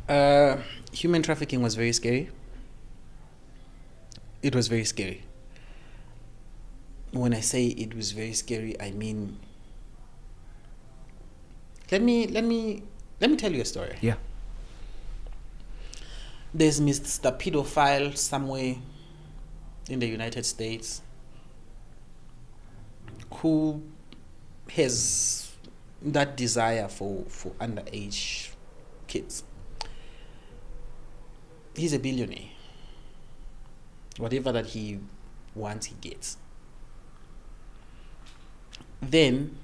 Human trafficking was very scary. It was very scary. When I say it was very scary, I mean, let me tell you a story. Yeah. There's Mr. Pedophile somewhere in the United States who has that desire for underage kids. He's a billionaire. Whatever that he wants, he gets. Then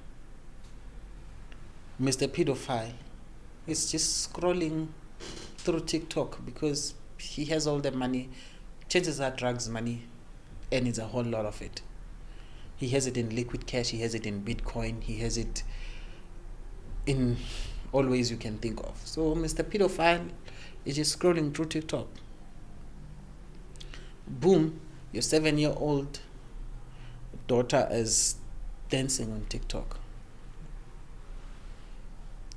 Mr. Pedophile is just scrolling through TikTok because he has all the money. Chances are drugs money, and it's a whole lot of it. He has it in liquid cash, he has it in Bitcoin, he has it in all ways you can think of. So Mr. Pedophile is just scrolling through TikTok. Boom, your 7-year-old daughter is dancing on TikTok.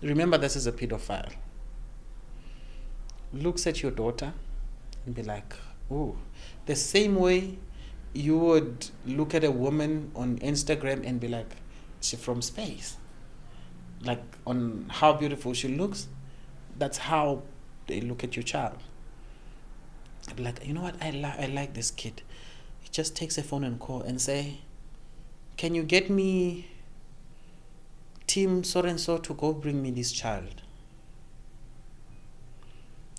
Remember, this is a pedophile. Looks at your daughter and be like, oh, the same way you would look at a woman on Instagram and be like, she's from space. Like, on how beautiful she looks, that's how they look at your child. I'd be like, you know what, I like this kid. He just takes a phone and call and say, can you get me Team so-and-so to go bring me this child?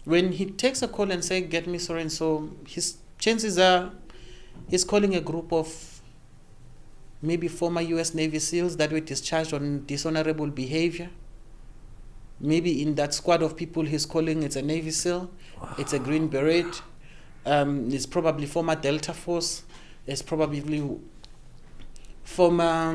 When he takes a call and say, get me so-and-so, his chances are he's calling a group of maybe former U.S. Navy SEALs that were discharged on dishonorable behavior. Maybe in that squad of people he's calling, it's a Navy SEAL, wow. It's a Green Beret, it's probably former Delta Force, it's probably former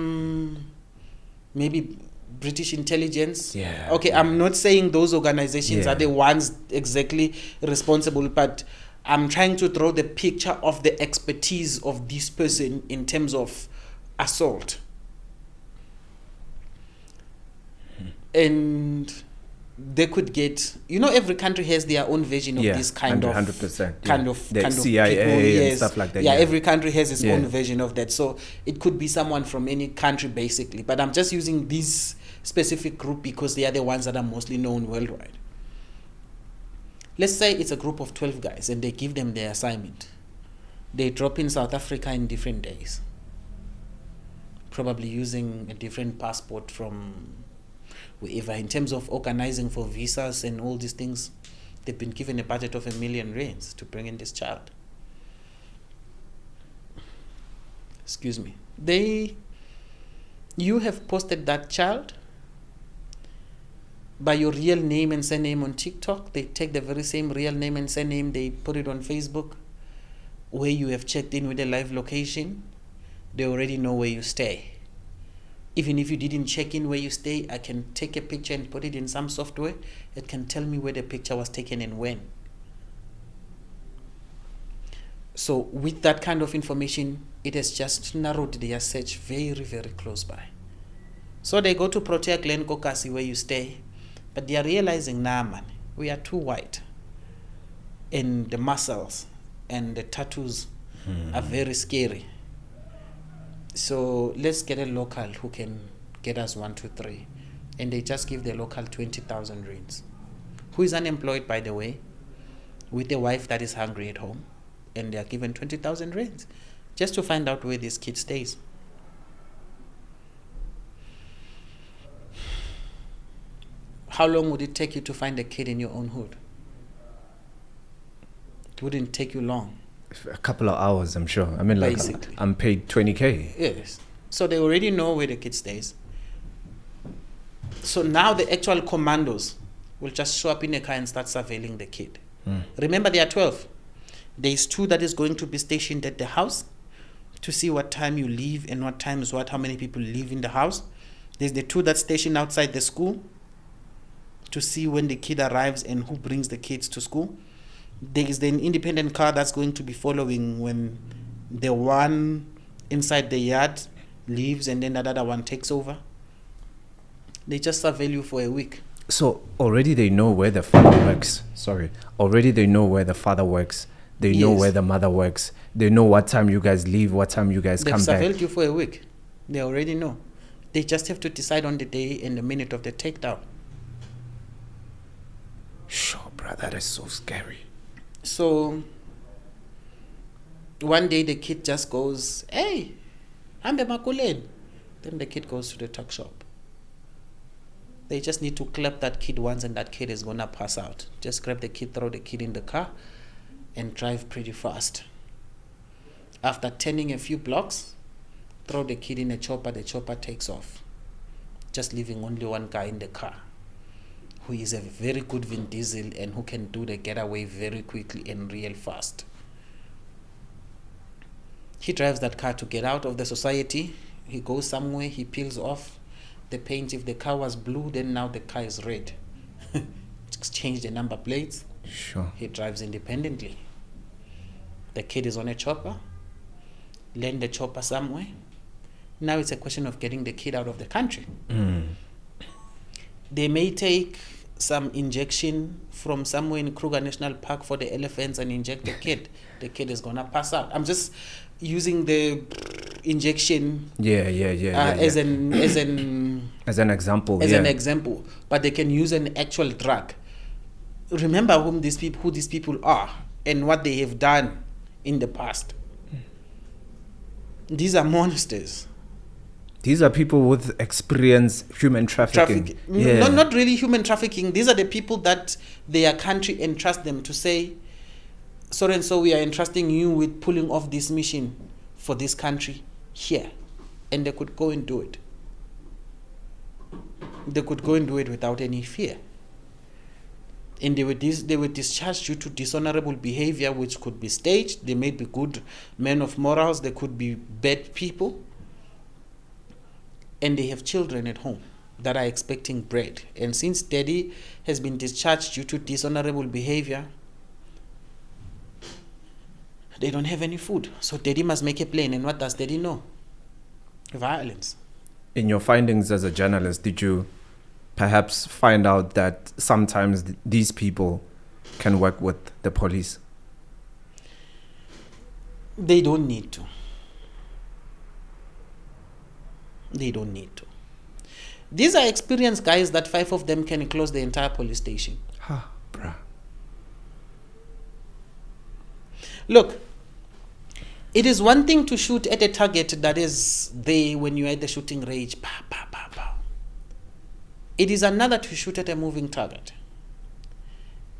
maybe British intelligence. Yeah. Okay, I'm not saying those organizations are the ones exactly responsible, but I'm trying to draw the picture of the expertise of this person in terms of assault. And they could get, every country has their own version of this kind 100%, kind of CIA people, and stuff like that. Yeah, every country has its own version of that. So it could be someone from any country basically. But I'm just using this specific group because they are the ones that are mostly known worldwide. Let's say it's a group of 12 guys and they give them their assignment. They drop in South Africa in different days, probably using a different passport from wherever. In terms of organizing for visas and all these things, they've been given a budget of R1 million to bring in this child. Excuse me. You have posted that child by your real name and surname on TikTok. They take the very same real name and surname, they put it on Facebook, where you have checked in with a live location. They already know where you stay. Even if you didn't check in where you stay, I can take a picture and put it in some software. It can tell me where the picture was taken and when. So with that kind of information, it has just narrowed their search very, very close by. So they go to Protea Glen Kokasi where you stay, but they are realizing, nah man, we are too white. And the muscles and the tattoos are very scary. So let's get a local who can get us 1, 2, 3. And they just give the local 20,000 rands. Who is unemployed, by the way, with a wife that is hungry at home. And they are given 20,000 rands just to find out where this kid stays. How long would it take you to find a kid in your own hood? It wouldn't take you long. A couple of hours, I'm sure. I mean, like, basically. I'm paid 20K. Yes. So they already know where the kid stays. So now the actual commandos will just show up in a car and start surveilling the kid. Remember, there are 12. There's 2 that is going to be stationed at the house to see what time you leave and what time is what, how many people live in the house. There's the 2 that's stationed outside the school to see when the kid arrives and who brings the kids to school. There is the independent car that's going to be following when the one inside the yard leaves and then the other one takes over. They just surveil you for a week. So already they know where the father works. Sorry. Already they know where the father works. They know Yes. where the mother works. They know what time you guys leave, what time you guys They've come back. surveilled you for a week. They already know. They just have to decide on the day and the minute of the takedown. Sure, bro, that is so scary. So one day the kid just goes, "Hey, I'm the Makulen." Then the kid goes to the tuck shop. They just need to clap that kid once and that kid is gonna pass out. Just grab the kid, throw the kid in the car and drive pretty fast. After turning a few blocks, throw the kid in a chopper, the chopper takes off. Just leaving only one guy in the car, who is a very good Vin Diesel and who can do the getaway very quickly and real fast. He drives that car to get out of the society. He goes somewhere, he peels off the paint. If the car was blue, then now the car is red. Change the number plates. Sure. He drives independently. The kid is on a chopper. Land the chopper somewhere. Now it's a question of getting the kid out of the country. They may take some injection from somewhere in Kruger National Park for the elephants and inject the kid. The kid is gonna pass out. I'm just using the injection as an example. As an example. But they can use an actual drug. Remember who these people are and what they have done in the past. These are monsters. These are people with experience human trafficking. Not really human trafficking. These are the people that their country entrusts them to say, so and so, we are entrusting you with pulling off this mission for this country here. And they could go and do it. They could go and do it without any fear. And they were discharged due to dishonorable behavior, which could be staged. They may be good men of morals. They could be bad people. And they have children at home that are expecting bread. And since daddy has been discharged due to dishonorable behavior, they don't have any food. So daddy must make a plan. And what does daddy know? Violence. In your findings as a journalist, did you perhaps find out that sometimes these people can work with the police? They don't need to. They don't need to. These are experienced guys that 5 of them can close the entire police station. Bruh. Look, it is one thing to shoot at a target that is there when you're at the shooting range. Pow, pow, pow, pow. It is another to shoot at a moving target.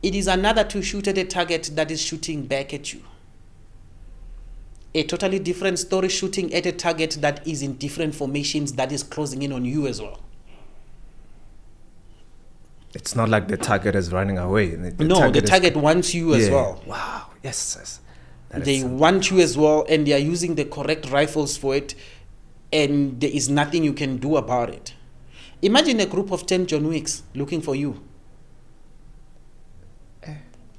It is another to shoot at a target that is shooting back at you. A totally different story shooting at a target that is in different formations that is closing in on you as well. It's not like the target is running away. The target wants you as well. Wow. Yes. They want you as well, and they are using the correct rifles for it, and there is nothing you can do about it. Imagine a group of 10 John Wicks looking for you.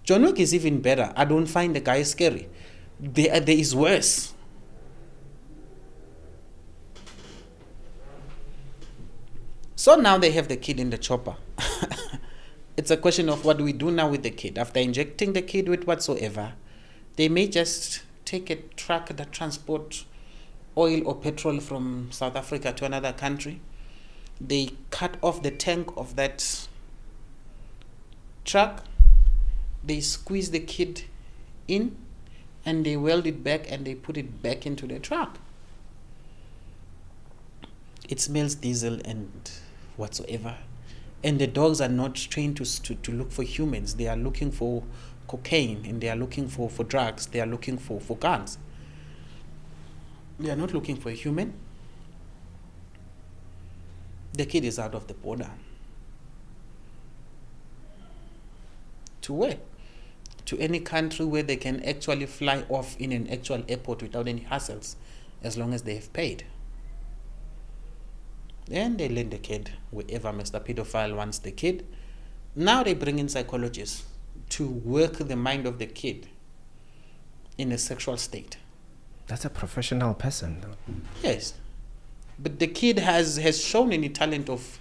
John Wick is even better. I don't find the guy scary. There is worse. So now they have the kid in the chopper. It's a question of what do we do now with the kid? After injecting the kid with whatsoever, they may just take a truck that transport oil or petrol from South Africa to another country. They cut off the tank of that truck. They squeeze the kid in and they weld it back and they put it back into the truck. It smells diesel and whatsoever. And the dogs are not trained to look for humans. They are looking for cocaine and they are looking for drugs. They are looking for guns. They are not looking for a human. The kid is out of the border. To where? To any country where they can actually fly off in an actual airport without any hassles, as long as they have paid. Then they land the kid wherever Mr. Pedophile wants the kid. Now they bring in psychologists to work the mind of the kid in a sexual state. That's a professional person. Yes. But the kid has shown any talent of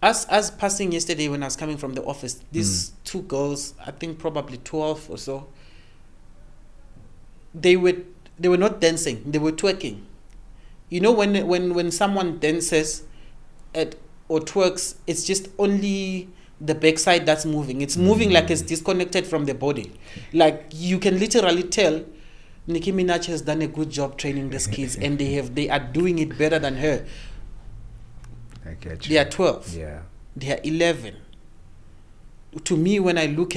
As passing yesterday when I was coming from the office, these two girls, I think probably 12 or so, they were not dancing, they were twerking. You know, when someone dances or twerks, it's just only the backside that's moving. It's moving like it's disconnected from the body. Like you can literally tell Nicki Minaj has done a good job training these kids, and they are doing it better than her. I get you. They are 12. Yeah. They are 11. To me, when I look at